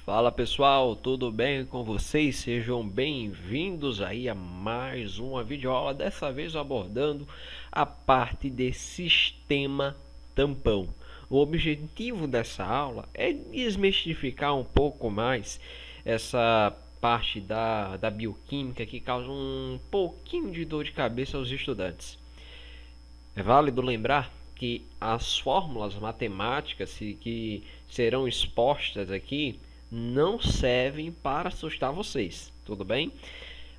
Fala pessoal, tudo bem com vocês? Sejam bem-vindos aí a mais uma videoaula, dessa vez abordando a parte de sistema tampão. O objetivo dessa aula é desmistificar um pouco mais essa parte da bioquímica que causa um pouquinho de dor de cabeça aos estudantes. É válido lembrar que as fórmulas matemáticas que serão expostas aqui não servem para assustar vocês, tudo bem?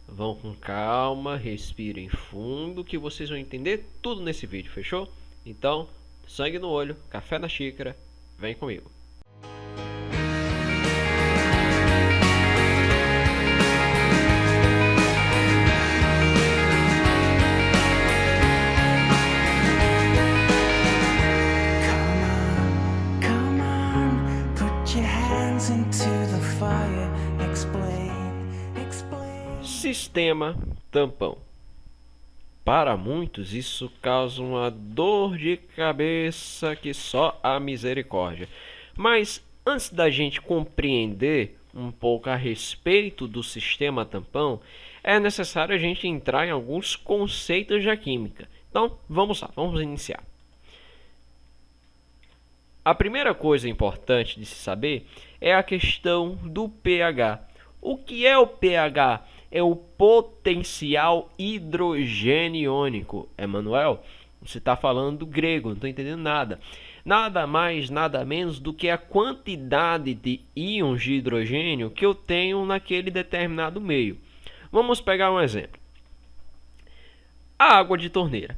Vão com calma, respirem fundo que vocês vão entender tudo nesse vídeo, fechou? Então, sangue no olho, café na xícara, vem comigo. Sistema tampão. Para muitos isso causa uma dor de cabeça que só a misericórdia. Mas antes da gente compreender um pouco a respeito do sistema tampão, é necessário a gente entrar em alguns conceitos da química. Então, vamos lá, vamos iniciar. A primeira coisa importante de se saber é a questão do pH. O que é o pH? É o potencial hidrogênio iônico. Emanuel, você está falando grego, não estou entendendo nada. Nada mais, nada menos do que a quantidade de íons de hidrogênio que eu tenho naquele determinado meio. Vamos pegar um exemplo. A água de torneira.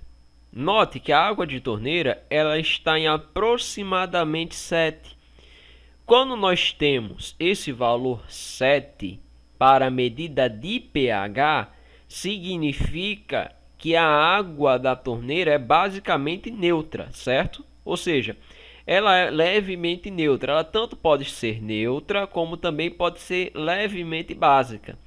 Note que a água de torneira ela está em aproximadamente 7. Quando nós temos esse valor 7 para a medida de pH, significa que a água da torneira é basicamente neutra, certo? Ou seja, ela é levemente neutra. Ela tanto pode ser neutra, como também pode ser levemente básica.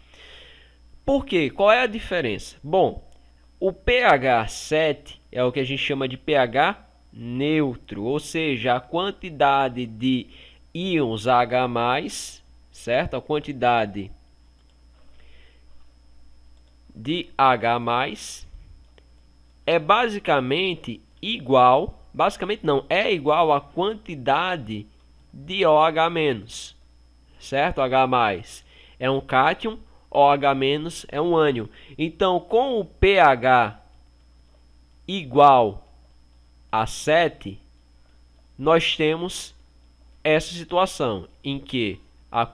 Por quê? Qual é a diferença? Bom, o pH 7 é o que a gente chama de pH neutro, ou seja, a quantidade de íons H+, certo? A quantidade de H+, é basicamente igual é igual à quantidade de OH-, certo? H+ é um cátion, OH- é um ânion. Então, com o pH igual a 7, nós temos essa situação em que a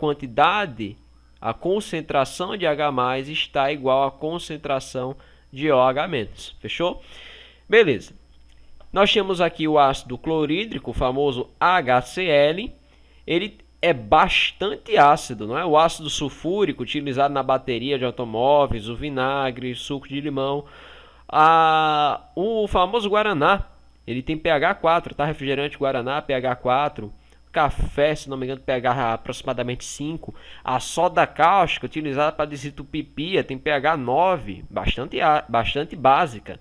concentração de H+ está igual à concentração de OH-. Fechou? Beleza. Nós temos aqui o ácido clorídrico, o famoso HCl. Ele é bastante ácido, não é? O ácido sulfúrico utilizado na bateria de automóveis, o vinagre, suco de limão. O famoso Guaraná, ele tem pH 4, tá? Refrigerante Guaraná, pH 4. Café, se não me engano, pH aproximadamente 5. A soda cáustica, utilizada para desentupir, tem pH 9, bastante básica.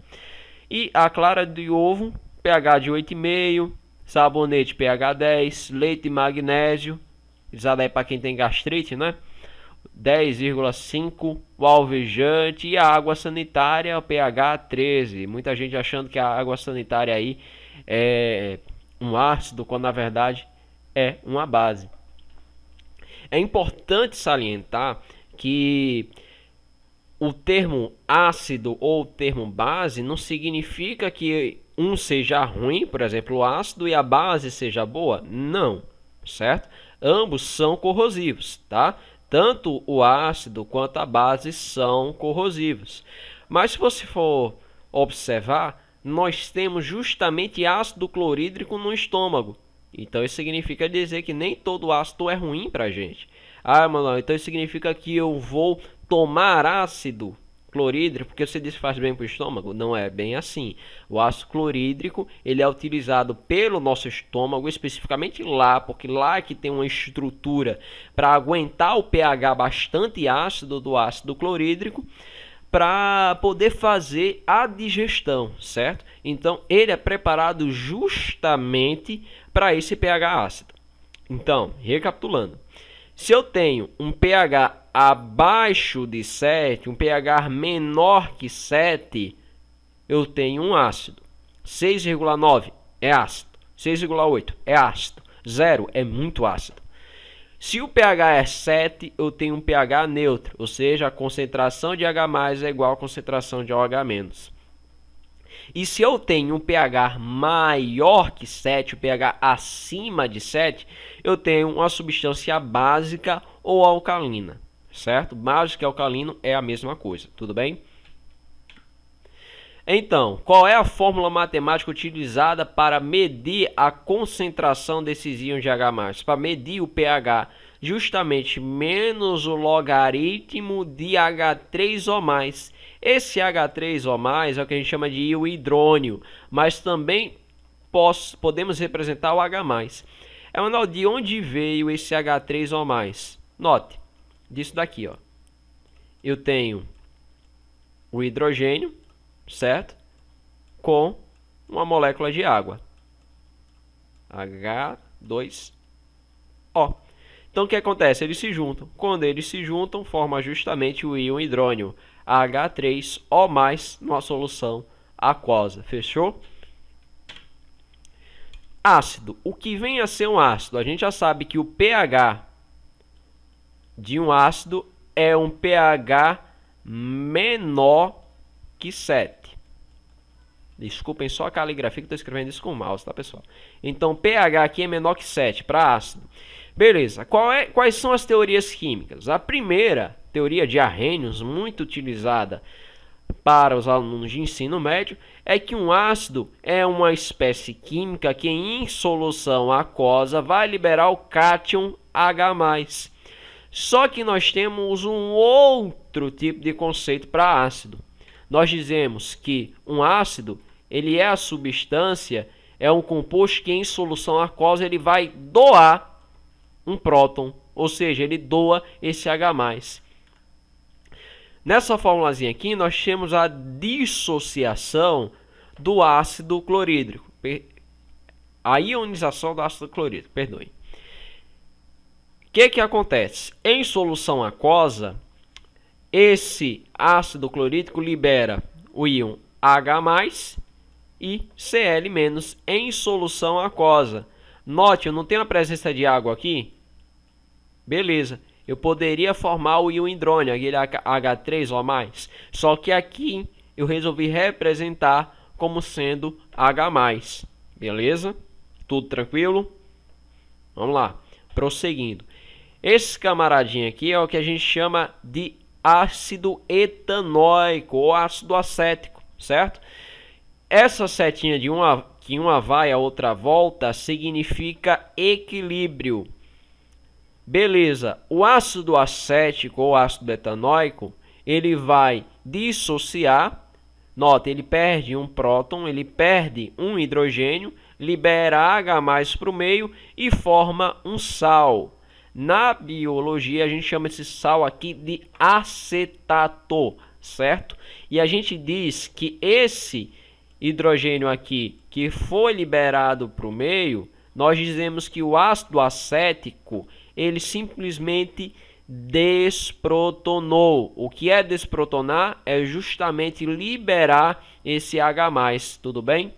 E a clara de ovo, pH de 8,5. Sabonete, pH 10. Leite de magnésio, utilizado aí para quem tem gastrite, né? 10,5. O alvejante e a água sanitária, pH 13. Muita gente achando que a água sanitária aí é um ácido, quando na verdade é uma base. É importante salientar que o termo ácido ou o termo base não significa que um seja ruim, por exemplo, o ácido, e a base seja boa. Não, certo? Ambos são corrosivos, tá? Tanto o ácido quanto a base são corrosivos. Mas se você for observar, nós temos justamente ácido clorídrico no estômago. Então isso significa dizer que nem todo ácido é ruim para a gente. Ah, Manuel, então isso significa que eu vou tomar ácido clorídrico porque você diz que faz bem para o estômago? Não é bem assim. O ácido clorídrico ele é utilizado pelo nosso estômago, especificamente lá, porque lá é que tem uma estrutura para aguentar o pH bastante ácido do ácido clorídrico, para poder fazer a digestão, certo? Então, ele é preparado justamente para esse pH ácido. Então, recapitulando, Se eu tenho um pH abaixo de 7, um pH menor que 7, eu tenho um ácido. 6,9 é ácido. 6,8 é ácido. 0 é muito ácido. Se o pH é 7, eu tenho um pH neutro, ou seja, a concentração de H+ é igual à concentração de OH-. E se eu tenho um pH maior que 7, o pH acima de 7, eu tenho uma substância básica ou alcalina, certo? Básico e alcalino é a mesma coisa, tudo bem? Então, qual é a fórmula matemática utilizada para medir a concentração desses íons de H+? Para medir o pH, justamente menos o logaritmo de H3O+. Esse H3O+, é o que a gente chama de íon hidrônio, mas também podemos representar o H+. Emanuel, de onde veio esse H3O+? Note, disso daqui, ó. Eu tenho o hidrogênio, certo? Com uma molécula de água. H2O. Então o que acontece? Eles se juntam. Quando eles se juntam, forma justamente o íon hidrônio, H3O+, numa solução aquosa. Fechou? Ácido. O que vem a ser um ácido? A gente já sabe que o pH de um ácido é um pH menor que 7. Desculpem só a caligrafia que estou escrevendo isso com o mouse, tá, pessoal? Então, pH aqui é menor que 7 para ácido. Beleza. Quais são as teorias químicas? A primeira, teoria de Arrhenius, muito utilizada para os alunos de ensino médio, é que um ácido é uma espécie química que em solução aquosa vai liberar o cátion H+. Só que nós temos um outro tipo de conceito para ácido. Nós dizemos que um ácido, ele é a substância, é um composto que em solução aquosa ele vai doar um próton, ou seja, ele doa esse H+. Nessa formulazinha aqui, nós temos a dissociação do ácido clorídrico, a ionização do ácido clorídrico, perdoe. O que acontece? Em solução aquosa, esse ácido clorídrico libera o íon H+ e Cl- em solução aquosa. Note, eu não tenho a presença de água aqui? Beleza, eu poderia formar o íon hidrônio, aquele H3O+, só que aqui eu resolvi representar como sendo H+. Beleza? Tudo tranquilo? Vamos lá, prosseguindo. Esse camaradinho aqui é o que a gente chama de ácido etanóico ou ácido acético, certo? Essa setinha que uma vai a outra volta significa equilíbrio. Beleza, o ácido acético ou ácido etanóico, ele vai dissociar, nota, ele perde um próton, ele perde um hidrogênio, libera H+ para o meio e forma um sal. Na biologia, a gente chama esse sal aqui de acetato, certo? E a gente diz que esse hidrogênio aqui, que foi liberado para o meio, nós dizemos que o ácido acético, ele simplesmente desprotonou. O que é desprotonar? É justamente liberar esse H+, tudo bem?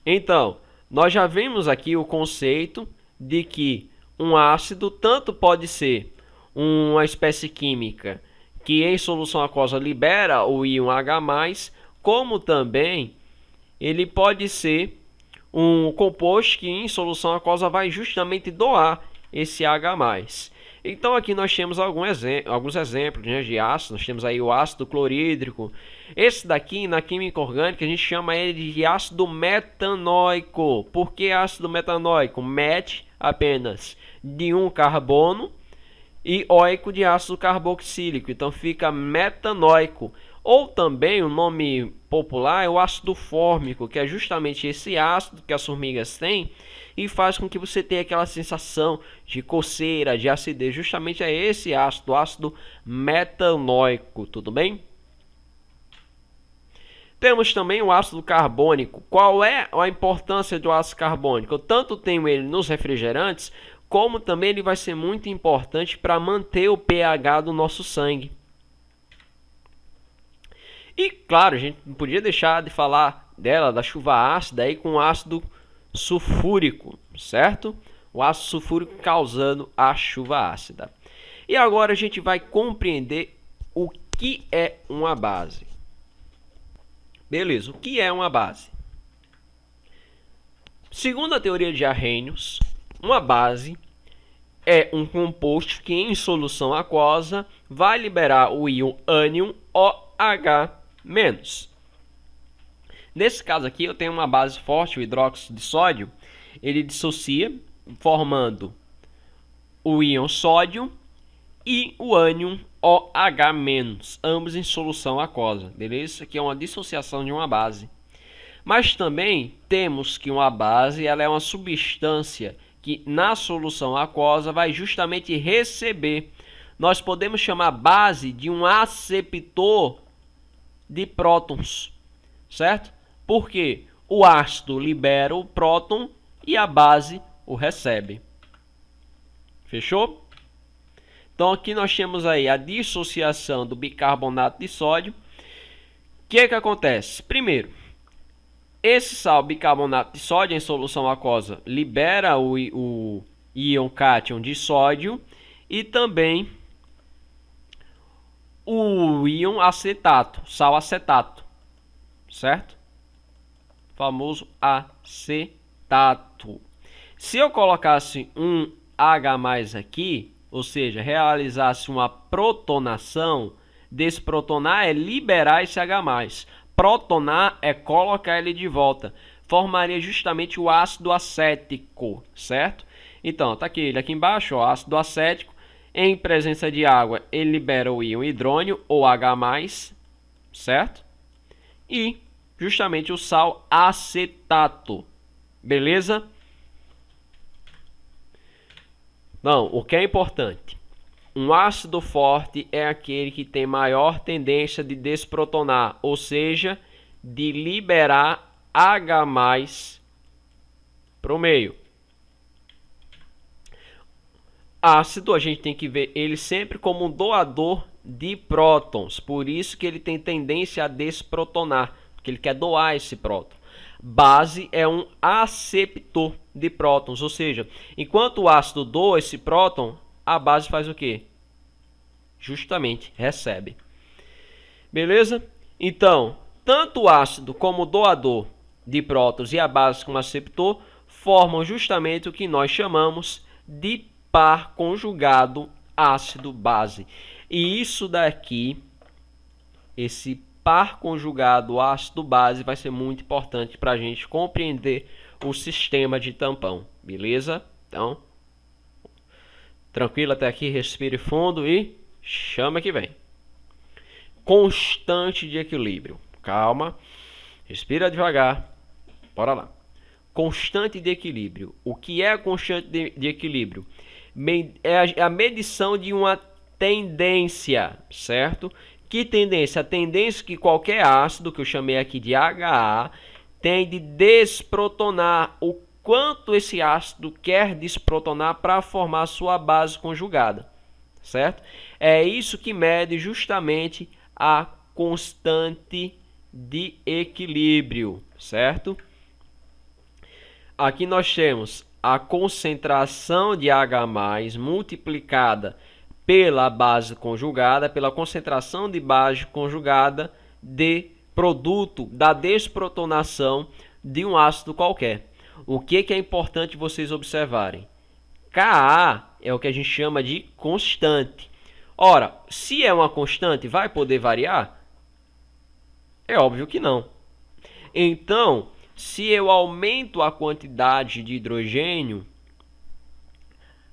Então, nós já vimos aqui o conceito de que um ácido tanto pode ser uma espécie química que em solução aquosa libera o íon H+, como também ele pode ser um composto que em solução aquosa vai justamente doar esse H+. Então aqui nós temos alguns exemplos, né, de ácido. Nós temos aí o ácido clorídrico. Esse daqui na química orgânica a gente chama ele de ácido metanóico. Por que ácido metanóico? Met apenas de um carbono e óico de ácido carboxílico. Então fica metanóico. Ou também o nome popular é o ácido fórmico, que é justamente esse ácido que as formigas têm e faz com que você tenha aquela sensação de coceira, de acidez. Justamente é esse ácido, ácido metanóico, tudo bem? Temos também o ácido carbônico. Qual é a importância do ácido carbônico? Eu tanto tenho ele nos refrigerantes, como também ele vai ser muito importante para manter o pH do nosso sangue. E claro, a gente não podia deixar de falar dela, da chuva ácida, aí com o ácido sulfúrico, certo? O ácido sulfúrico causando a chuva ácida. E agora a gente vai compreender o que é uma base. Beleza, o que é uma base? Segundo a teoria de Arrhenius, uma base é um composto que em solução aquosa vai liberar o íon ânion OH-. Nesse caso aqui eu tenho uma base forte, o hidróxido de sódio, ele dissocia formando o íon sódio e o ânion OH-, ambos em solução aquosa, beleza? Isso aqui é uma dissociação de uma base. Mas também temos que uma base ela é uma substância que na solução aquosa vai justamente receber. Nós podemos chamar base de um aceptor de prótons, certo? Porque o ácido libera o próton e a base o recebe. Fechou? Então aqui nós temos aí a dissociação do bicarbonato de sódio. O que acontece? Primeiro, esse sal bicarbonato de sódio em solução aquosa libera o íon cátion de sódio e também o íon acetato, sal acetato, certo? O famoso acetato. Se eu colocasse um H+ aqui, ou seja, realizasse uma protonação, desprotonar é liberar esse H+. Protonar é colocar ele de volta. Formaria justamente o ácido acético, certo? Então, tá aqui ele aqui embaixo, ó, ácido acético. Em presença de água, ele libera o íon hidrônio, ou H+, certo? E justamente o sal acetato, beleza? Não, o que é importante? Um ácido forte é aquele que tem maior tendência de desprotonar, ou seja, de liberar H+ para o meio. Ácido, a gente tem que ver ele sempre como um doador de prótons, por isso que ele tem tendência a desprotonar, porque ele quer doar esse próton. Base é um aceptor de prótons, ou seja, enquanto o ácido doa esse próton, a base faz o quê? Justamente recebe. Beleza? Então, tanto o ácido como o doador de prótons e a base como aceptor formam justamente o que nós chamamos de par conjugado ácido-base. E isso daqui, esse par conjugado ácido-base, vai ser muito importante para a gente compreender o sistema de tampão. Beleza? Então, tranquilo até aqui, respire fundo e chama que vem. Constante de equilíbrio. Calma, respira devagar. Bora lá. Constante de equilíbrio. O que é a constante de equilíbrio? É a medição de uma tendência, certo? Que tendência? A tendência que qualquer ácido, que eu chamei aqui de HA, tem de desprotonar. O quanto esse ácido quer desprotonar para formar sua base conjugada, certo? É isso que mede justamente a constante de equilíbrio, certo? Aqui nós temos a concentração de H+ multiplicada pela base conjugada, pela concentração de base conjugada de produto da desprotonação de um ácido qualquer. O que é importante vocês observarem? Ka é o que a gente chama de constante. Ora, se é uma constante, vai poder variar? É óbvio que não. Então, se eu aumento a quantidade de hidrogênio,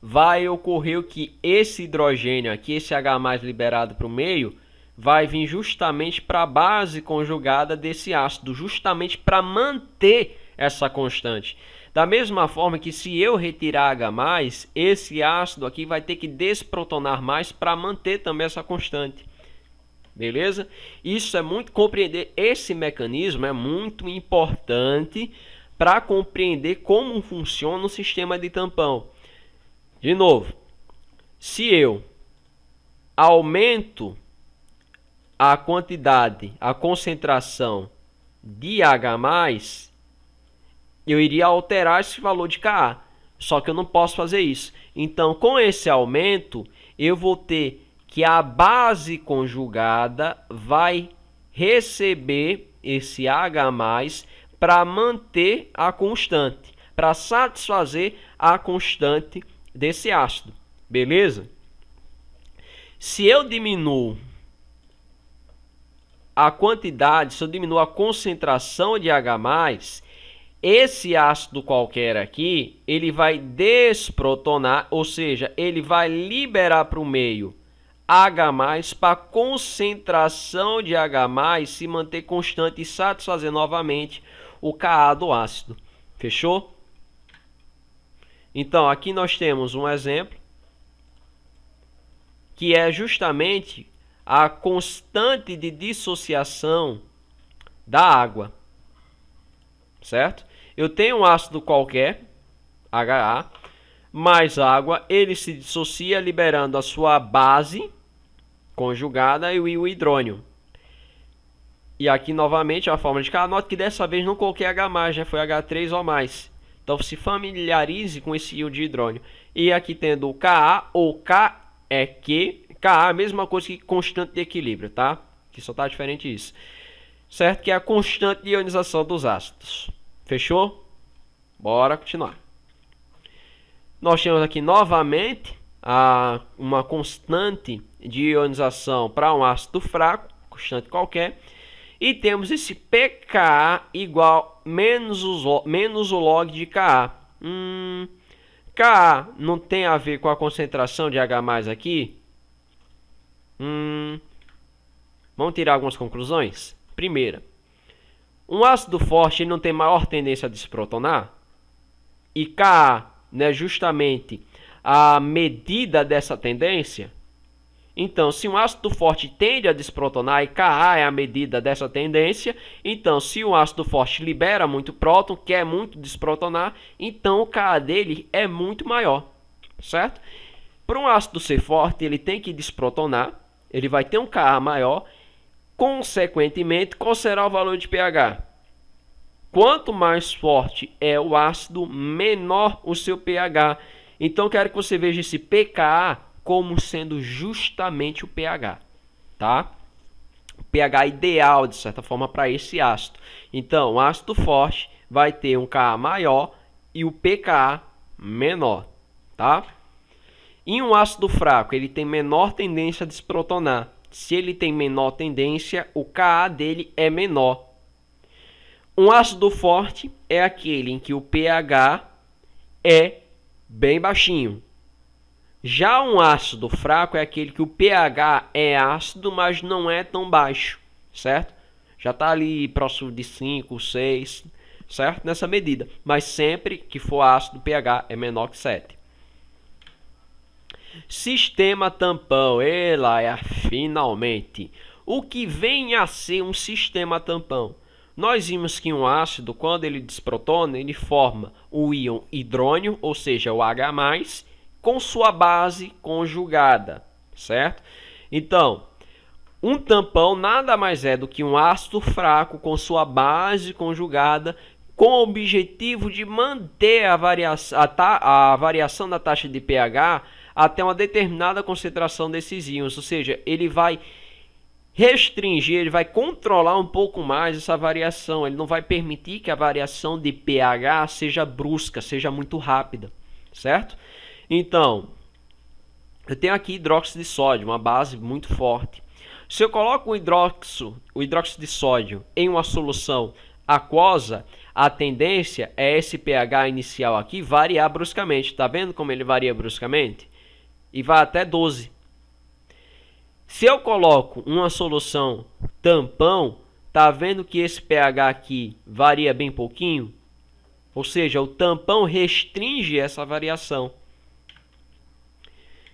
vai ocorrer o que esse hidrogênio aqui, esse H+ liberado para o meio, vai vir justamente para a base conjugada desse ácido, justamente para manter essa constante. Da mesma forma que se eu retirar H+, esse ácido aqui vai ter que desprotonar mais para manter também essa constante. Beleza? Isso é muito compreender esse mecanismo, é muito importante para compreender como funciona o sistema de tampão. De novo, se eu aumento a quantidade, a concentração de H+, eu iria alterar esse valor de Ka. Só que eu não posso fazer isso. Então, com esse aumento, eu vou ter que a base conjugada vai receber esse H+ para manter a constante, para satisfazer a constante desse ácido. Beleza? Se eu diminuo a quantidade, se eu diminuo a concentração de H+, esse ácido qualquer aqui, ele vai desprotonar, ou seja, ele vai liberar para o meio H+, para a concentração de H+ se manter constante e satisfazer novamente o Ka do ácido. Fechou? Então, aqui nós temos um exemplo, que é justamente a constante de dissociação da água. Certo? Eu tenho um ácido qualquer, HA, mais água, ele se dissocia liberando a sua base conjugada e o hidrônio. E aqui novamente a fórmula de Ka. Note que dessa vez não coloquei H+, já foi H3 ou mais. Então se familiarize com esse íon de hidrônio. E aqui tendo o Ka, ou K é que, Ka é a mesma coisa que constante de equilíbrio, tá? Que só tá diferente isso. Certo? Que é a constante de ionização dos ácidos. Fechou? Bora continuar. Nós temos aqui novamente uma constante de ionização para um ácido fraco, constante qualquer. E temos esse pKa igual menos o log de Ka. Ka não tem a ver com a concentração de H+ aqui? Vamos tirar algumas conclusões? Primeira, um ácido forte ele não tem maior tendência a desprotonar? E Ka, né, justamente a medida dessa tendência? Então, se um ácido forte tende a desprotonar e Ka é a medida dessa tendência, então se um ácido forte libera muito próton, quer muito desprotonar, então o Ka dele é muito maior, certo? Para um ácido ser forte, ele tem que desprotonar, ele vai ter um Ka maior. Consequentemente, qual será o valor de pH? Quanto mais forte é o ácido, menor o seu pH. Então, quero que você veja esse pKa como sendo justamente o pH, tá? O pH ideal, de certa forma, para esse ácido. Então, o ácido forte vai ter um Ka maior e o pKa menor, tá? Em um ácido fraco, ele tem menor tendência a desprotonar. Se ele tem menor tendência, o Ka dele é menor. Um ácido forte é aquele em que o pH é bem baixinho. Já um ácido fraco é aquele que o pH é ácido, mas não é tão baixo, certo? Já está ali próximo de 5, 6, certo? Nessa medida. Mas sempre que for ácido, o pH é menor que 7. Sistema tampão, finalmente. O que vem a ser um sistema tampão? Nós vimos que um ácido, quando ele desprotona, ele forma o íon hidrônio, ou seja, o H+, com sua base conjugada, certo? Então, um tampão nada mais é do que um ácido fraco com sua base conjugada, com o objetivo de manter a variação da taxa de pH até uma determinada concentração desses íons, ou seja, ele vai restringir, ele vai controlar um pouco mais essa variação, ele não vai permitir que a variação de pH seja brusca, seja muito rápida, certo? Então, eu tenho aqui hidróxido de sódio, uma base muito forte. Se eu coloco o hidróxido de sódio em uma solução aquosa, a tendência é esse pH inicial aqui variar bruscamente. Está vendo como ele varia bruscamente? E vai até 12. Se eu coloco uma solução tampão, tá vendo que esse pH aqui varia bem pouquinho? Ou seja, o tampão restringe essa variação.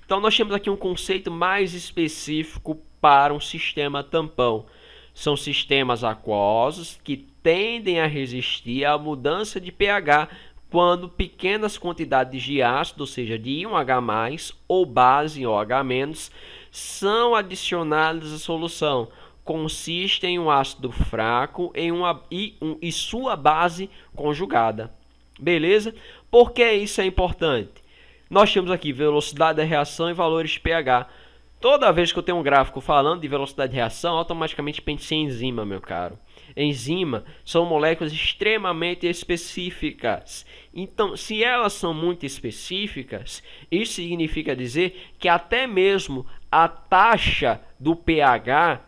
Então nós temos aqui um conceito mais específico para um sistema tampão. São sistemas aquosos que tendem a resistir à mudança de pH quando pequenas quantidades de ácido, ou seja, de íon H+, ou base OH-, são adicionadas à solução. Consiste em um ácido fraco e sua base conjugada. Beleza? Por que isso é importante? Nós temos aqui velocidade da reação e valores de pH. Toda vez que eu tenho um gráfico falando de velocidade de reação, automaticamente pense em enzima, meu caro. Enzima são moléculas extremamente específicas. Então, se elas são muito específicas, isso significa dizer que até mesmo a taxa do pH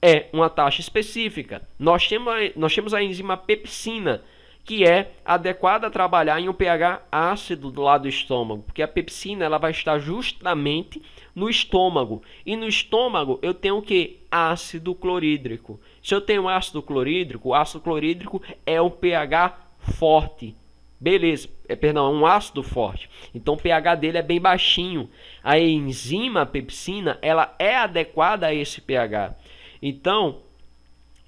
é uma taxa específica. Nós temos a enzima pepsina, que é adequada a trabalhar em um pH ácido do lado do estômago, porque a pepsina ela vai estar justamente no estômago. E no estômago eu tenho o que? Ácido clorídrico. Se eu tenho ácido clorídrico, o ácido clorídrico é um pH forte. Beleza, perdão, é um ácido forte. Então o pH dele é bem baixinho. A enzima pepsina ela é adequada a esse pH. Então,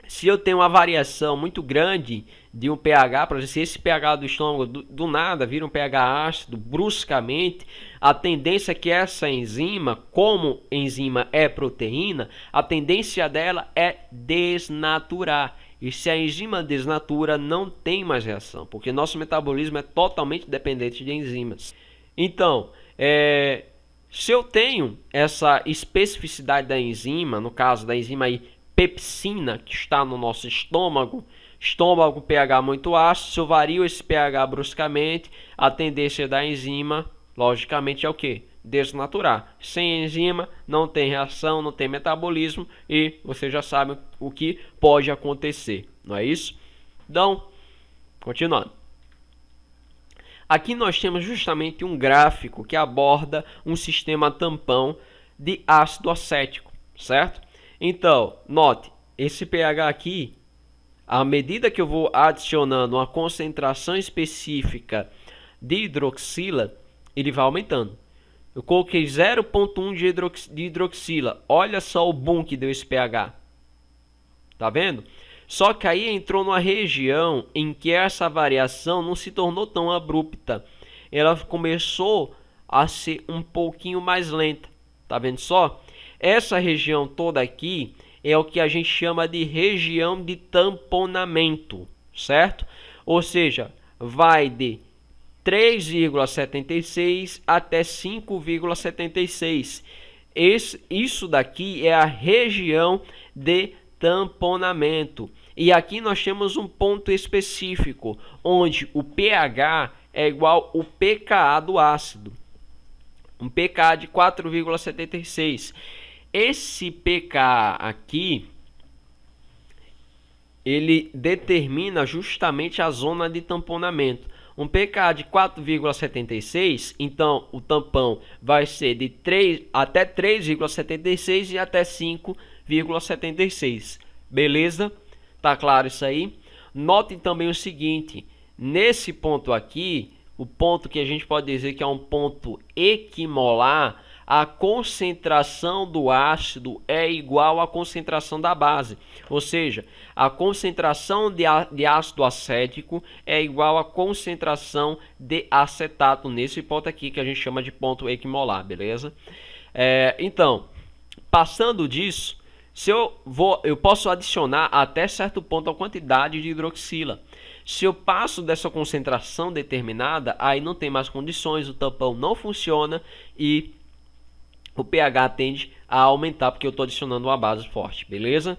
se eu tenho uma variação muito grande de um pH, por exemplo, se esse pH do estômago do nada vira um pH ácido bruscamente, a tendência é que essa enzima, como enzima é proteína, a tendência dela é desnaturar. E se a enzima desnatura, não tem mais reação, porque nosso metabolismo é totalmente dependente de enzimas. Então, se eu tenho essa especificidade da enzima, no caso da enzima aí, pepsina, que está no nosso estômago com pH muito ácido, se eu vario esse pH bruscamente, a tendência da enzima, logicamente, é o que? Desnaturar. Sem enzima, não tem reação, não tem metabolismo e você já sabe o que pode acontecer, não é isso? Então, continuando. Aqui nós temos justamente um gráfico que aborda um sistema tampão de ácido acético, certo? Então, note, esse pH aqui, à medida que eu vou adicionando uma concentração específica de hidroxila, ele vai aumentando. Eu coloquei 0,1 de hidroxila. Olha só o boom que deu esse pH. Tá vendo? Só que aí entrou numa região em que essa variação não se tornou tão abrupta. Ela começou a ser um pouquinho mais lenta. Tá vendo só? Essa região toda aqui é o que a gente chama de região de tamponamento, certo? Ou seja, vai de 3,76 até 5,76. Isso daqui é a região de tamponamento. E aqui nós temos um ponto específico, onde o pH é igual ao pKa do ácido. Um pKa de 4,76. Esse pKa aqui, ele determina justamente a zona de tamponamento. Um pKa de 4,76, então o tampão vai ser de 3 até 3,76 e até 5,76. Beleza? Tá claro isso aí? Notem também o seguinte, nesse ponto aqui, o ponto que a gente pode dizer que é um ponto equimolar, a concentração do ácido é igual à concentração da base. Ou seja, a concentração de ácido acético é igual à concentração de acetato, nesse ponto aqui que a gente chama de ponto equimolar, beleza? Então, passando disso, eu posso adicionar até certo ponto a quantidade de hidroxila. Se eu passo dessa concentração determinada, aí não tem mais condições, o tampão não funciona e o pH tende a aumentar porque eu estou adicionando uma base forte, beleza?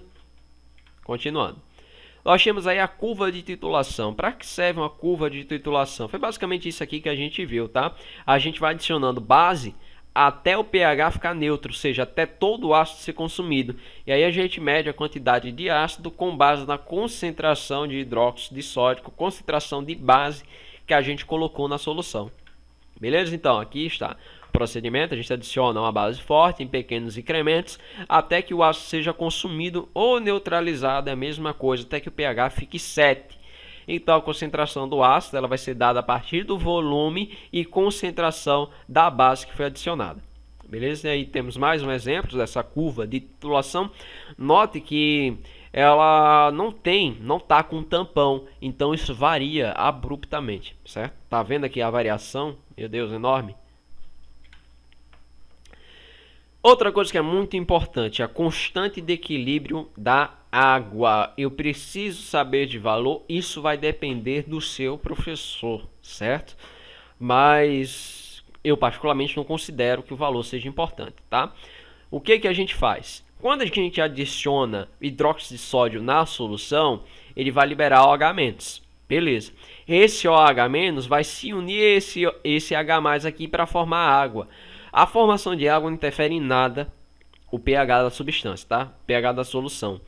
Continuando. Nós temos aí a curva de titulação. Para que serve uma curva de titulação? Foi basicamente isso aqui que a gente viu, tá? A gente vai adicionando base até o pH ficar neutro, ou seja, até todo o ácido ser consumido. E aí a gente mede a quantidade de ácido com base na concentração de hidróxido de sódio, concentração de base que a gente colocou na solução. Beleza? Então, aqui está o procedimento. A gente adiciona uma base forte em pequenos incrementos até que o ácido seja consumido ou neutralizado, é a mesma coisa, até que o pH fique 7. Então, a concentração do ácido ela vai ser dada a partir do volume e concentração da base que foi adicionada. Beleza? E aí temos mais um exemplo dessa curva de titulação. Note que ela não tá com tampão, então isso varia abruptamente, certo? Tá vendo aqui a variação? Meu Deus, enorme. Outra coisa que é muito importante, a constante de equilíbrio da água. Eu preciso saber de valor, isso vai depender do seu professor, certo? Mas eu particularmente não considero que o valor seja importante, tá? O que que a gente faz? Quando a gente adiciona hidróxido de sódio na solução, ele vai liberar OH-. Beleza. Esse OH- vai se unir a esse H+ aqui para formar água. A formação de água não interfere em nada o pH da substância, tá? pH da solução.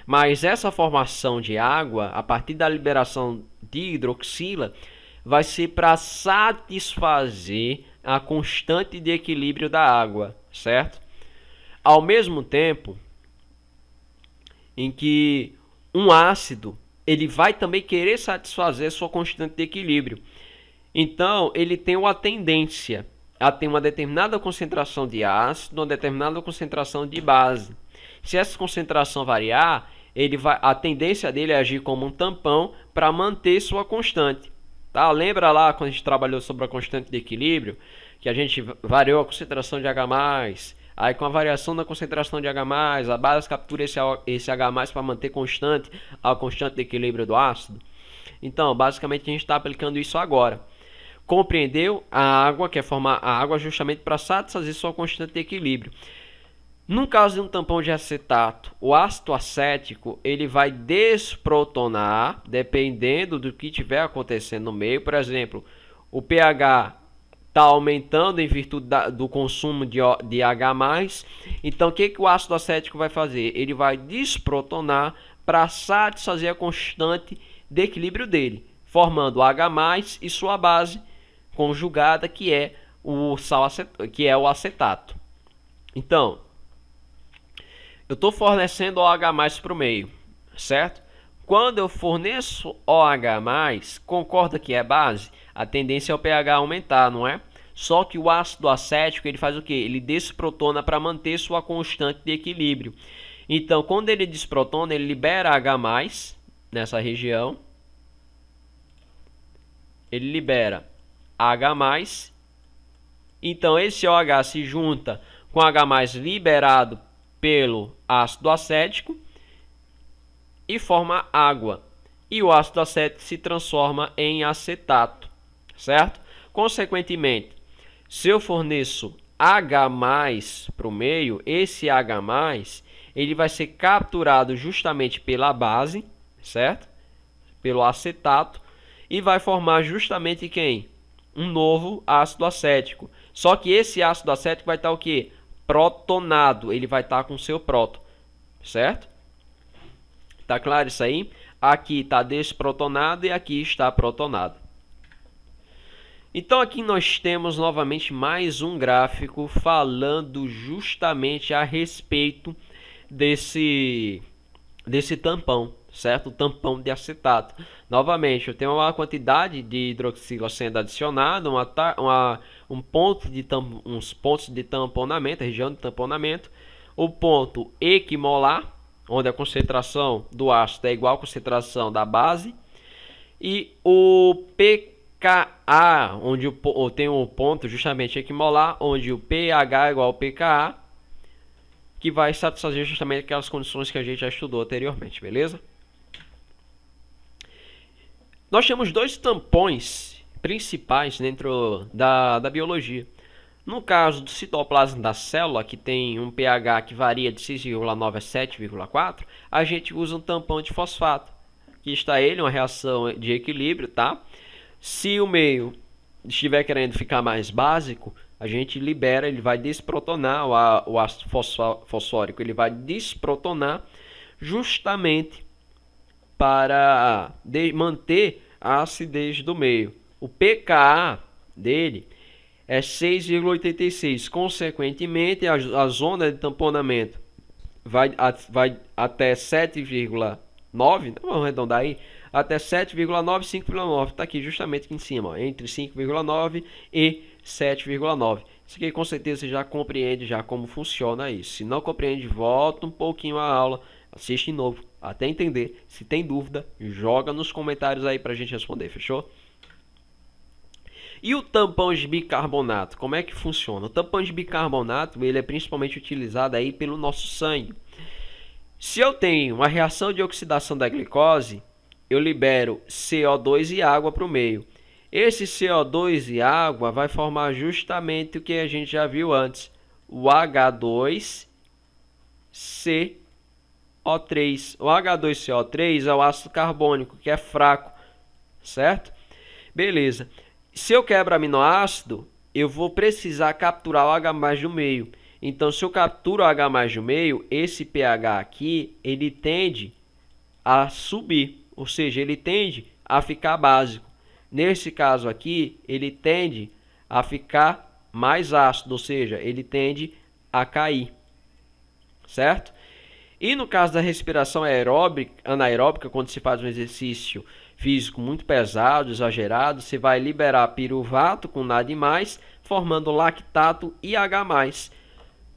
Mas essa formação de água, a partir da liberação de hidroxila, vai ser para satisfazer a constante de equilíbrio da água, certo? Ao mesmo tempo em que um ácido ele vai também querer satisfazer sua constante de equilíbrio. Então, ele tem uma tendência a ter uma determinada concentração de ácido, uma determinada concentração de base. Se essa concentração variar, a tendência dele é agir como um tampão para manter sua constante. Tá? Lembra lá quando a gente trabalhou sobre a constante de equilíbrio, que a gente variou a concentração de H+, aí com a variação da concentração de H+, a base captura esse H+ para manter constante a constante de equilíbrio do ácido? Então, basicamente a gente está aplicando isso agora. Compreendeu? A água quer formar a água justamente para satisfazer sua constante de equilíbrio. No caso de um tampão de acetato, o ácido acético ele vai desprotonar, dependendo do que estiver acontecendo no meio. Por exemplo, o pH está aumentando em virtude do consumo de H+. Então, o que o ácido acético vai fazer? Ele vai desprotonar para satisfazer a constante de equilíbrio dele, formando H+ e sua base conjugada, que é o o acetato. Então, eu estou fornecendo OH+ para o meio, certo? Quando eu forneço OH+, concorda que é base? A tendência é o pH aumentar, não é? Só que o ácido acético ele faz o quê? Ele desprotona para manter sua constante de equilíbrio. Então, quando ele desprotona, ele libera H+ nessa região. Ele libera H+. Então, esse OH se junta com H+ liberado pelo ácido acético e forma água. E o ácido acético se transforma em acetato, certo? Consequentemente, se eu forneço H+ para o meio, esse H+ ele vai ser capturado justamente pela base, certo? Pelo acetato, e vai formar justamente quem? Um novo ácido acético. Só que esse ácido acético vai estar o quê? Protonado. Ele vai estar com seu próton, certo? Tá claro isso aí? Aqui está desprotonado e aqui está protonado. Então aqui nós temos novamente mais um gráfico falando justamente a respeito desse tampão, certo? O tampão de acetato. Novamente, eu tenho uma quantidade de hidroxila sendo adicionada, uns pontos de tamponamento, a região de tamponamento, o ponto equimolar, onde a concentração do ácido é igual à concentração da base, e o pKa, onde eu tenho o ponto justamente equimolar, onde o pH é igual ao pKa, que vai satisfazer justamente aquelas condições que a gente já estudou anteriormente, beleza? Nós temos dois tampões principais dentro da biologia. No caso do citoplasma da célula, que tem um pH que varia de 6,9 a 7,4, a gente usa um tampão de fosfato. Aqui está ele, uma reação de equilíbrio, tá? Se o meio estiver querendo ficar mais básico, a gente libera, ele vai desprotonar, o ácido fosfórico ele vai desprotonar justamente para manter a acidez do meio. O pKa dele é 6,86. Consequentemente, a zona de tamponamento vai até 7,9. Vamos arredondar aí. Até 7,9, 5,9. Está aqui justamente aqui em cima, ó, entre 5,9 e 7,9. Isso aqui com certeza você já compreende já como funciona isso. Se não compreende, volta um pouquinho a aula, assiste de novo, até entender. Se tem dúvida, joga nos comentários aí pra gente responder, fechou? E o tampão de bicarbonato, como é que funciona? O tampão de bicarbonato, ele é principalmente utilizado aí pelo nosso sangue. Se eu tenho uma reação de oxidação da glicose, eu libero CO2 e água para o meio. Esse CO2 e água vai formar justamente o que a gente já viu antes, o H2CO3. O H2CO3 é o ácido carbônico, que é fraco, certo? Beleza. Se eu quebro aminoácido, eu vou precisar capturar o H+ do meio. Então, se eu capturo o H+ do meio, esse pH aqui, ele tende a subir, ou seja, ele tende a ficar básico. Nesse caso aqui, ele tende a ficar mais ácido, ou seja, ele tende a cair, certo? E no caso da respiração anaeróbica, quando se faz um exercício físico muito pesado, exagerado, você vai liberar piruvato com NAD+, formando lactato e H+,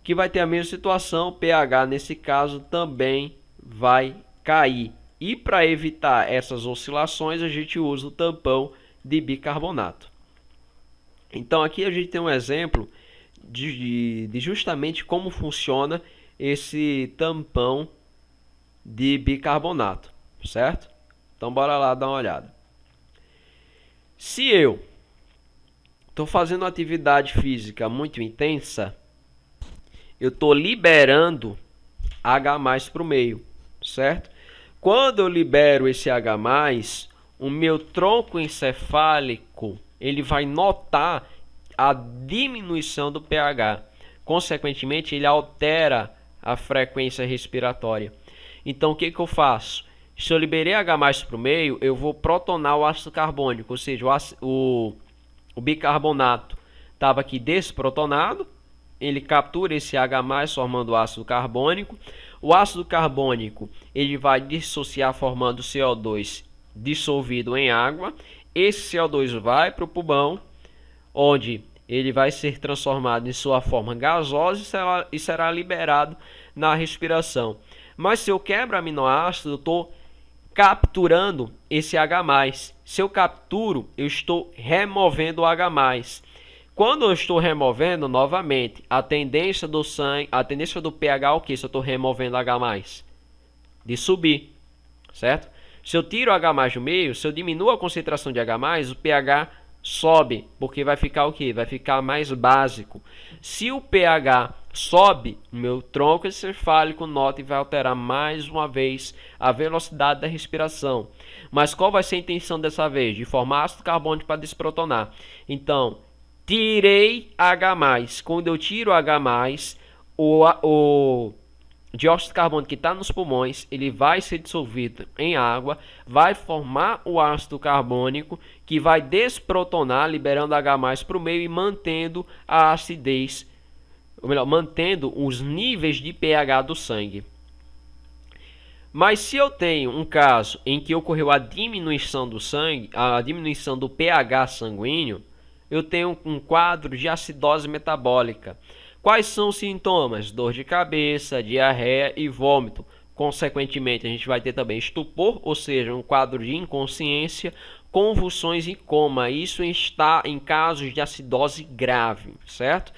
que vai ter a mesma situação, pH nesse caso também vai cair. E para evitar essas oscilações, a gente usa o tampão de bicarbonato. Então aqui a gente tem um exemplo de justamente como funciona esse tampão de bicarbonato, certo? Então bora lá dar uma olhada. Se eu estou fazendo uma atividade física muito intensa, eu estou liberando H+ para o meio, certo? Quando eu libero esse H+, o meu tronco encefálico ele vai notar a diminuição do pH. Consequentemente, ele altera a frequência respiratória. Então, o que eu faço? Se eu liberei H+ para o meio, eu vou protonar o ácido carbônico, ou seja, o bicarbonato estava aqui desprotonado, ele captura esse H+, formando o ácido carbônico. O ácido carbônico ele vai dissociar formando CO2 dissolvido em água. Esse CO2 vai para o pulmão, onde ele vai ser transformado em sua forma gasosa e será liberado na respiração. Mas se eu quebro aminoácido, eu estou capturando esse H+. Se eu capturo, eu estou removendo o H+. Quando eu estou removendo, novamente, a tendência do sangue, a tendência do pH, o que? Se eu estou removendo H+? De subir, certo? Se eu tiro o H+ do meio, se eu diminuo a concentração de H+, o pH sobe, porque vai ficar o que? Vai ficar mais básico. Se o pH sobe, meu tronco encefálico nota e vai alterar mais uma vez a velocidade da respiração. Mas qual vai ser a intenção dessa vez? De formar ácido carbônico para desprotonar. Então, tirei H+. Quando eu tiro H+, o dióxido de carbono que está nos pulmões, ele vai ser dissolvido em água, vai formar o ácido carbônico, que vai desprotonar, liberando H+ para o meio e mantendo a acidez, ou melhor, mantendo os níveis de pH do sangue. Mas se eu tenho um caso em que ocorreu a diminuição do sangue, a diminuição do pH sanguíneo, eu tenho um quadro de acidose metabólica. Quais são os sintomas? Dor de cabeça, diarreia e vômito. Consequentemente, a gente vai ter também estupor, ou seja, um quadro de inconsciência, convulsões e coma. Isso está em casos de acidose grave, certo?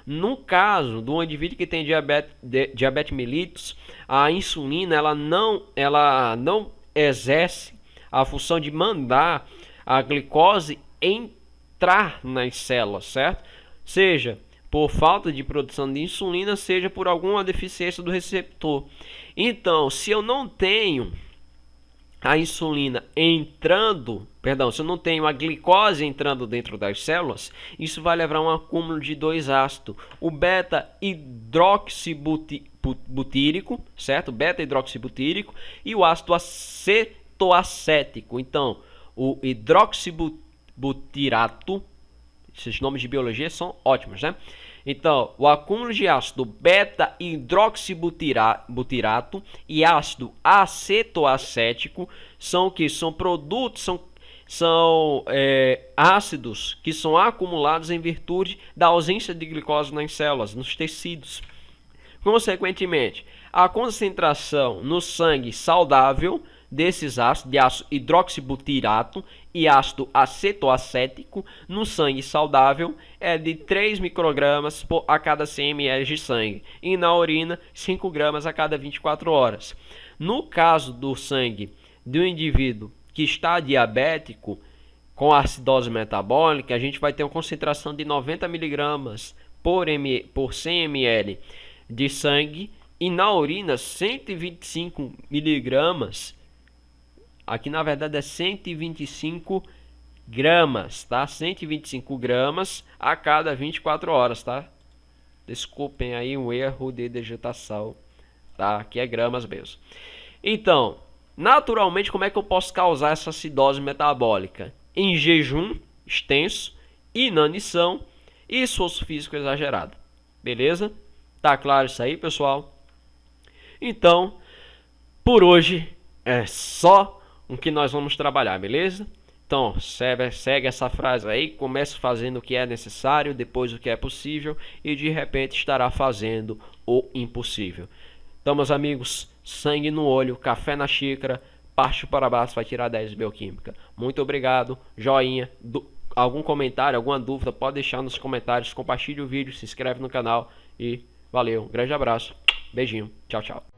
No caso do indivíduo que tem diabetes mellitus, a insulina ela não exerce a função de mandar a glicose entrar nas células, certo? Seja por falta de produção de insulina, seja por alguma deficiência do receptor. Então, se eu não tenho a insulina se eu não tenho a glicose entrando dentro das células, isso vai levar a um acúmulo de dois ácidos, o beta-hidroxibutírico, certo? Beta-hidroxibutírico e o ácido acetoacético. Então, o hidroxibutirato, esses nomes de biologia são ótimos, né? Então, o acúmulo de ácido beta-hidroxibutirato e ácido acetoacético são o que? São produtos, são ácidos que são acumulados em virtude da ausência de glicose nas células, nos tecidos. Consequentemente, a concentração no sangue saudável desses ácidos, de ácido hidroxibutirato e ácido acetoacético no sangue saudável é de 3 microgramas a cada 100 ml de sangue e na urina 5 gramas a cada 24 horas. No caso do sangue de um indivíduo que está diabético com acidose metabólica, a gente vai ter uma concentração de 90 miligramas por 100 ml de sangue e na urina 125 miligramas. Aqui na verdade é 125 gramas, tá? 125 gramas a cada 24 horas, tá? Desculpem aí um erro de digitação, tá? Aqui é gramas mesmo. Então, naturalmente, como é que eu posso causar essa acidose metabólica? Em jejum extenso, inanição e esforço físico exagerado. Beleza? Tá claro isso aí, pessoal? Então, por hoje é só o que nós vamos trabalhar, beleza? Então, segue essa frase aí, comece fazendo o que é necessário, depois o que é possível e de repente estará fazendo o impossível. Então, meus amigos, sangue no olho, café na xícara, parte para baixo vai tirar 10 bioquímica. Muito obrigado, joinha, algum comentário, alguma dúvida, pode deixar nos comentários, compartilhe o vídeo, se inscreve no canal e valeu, um grande abraço, beijinho, tchau, tchau.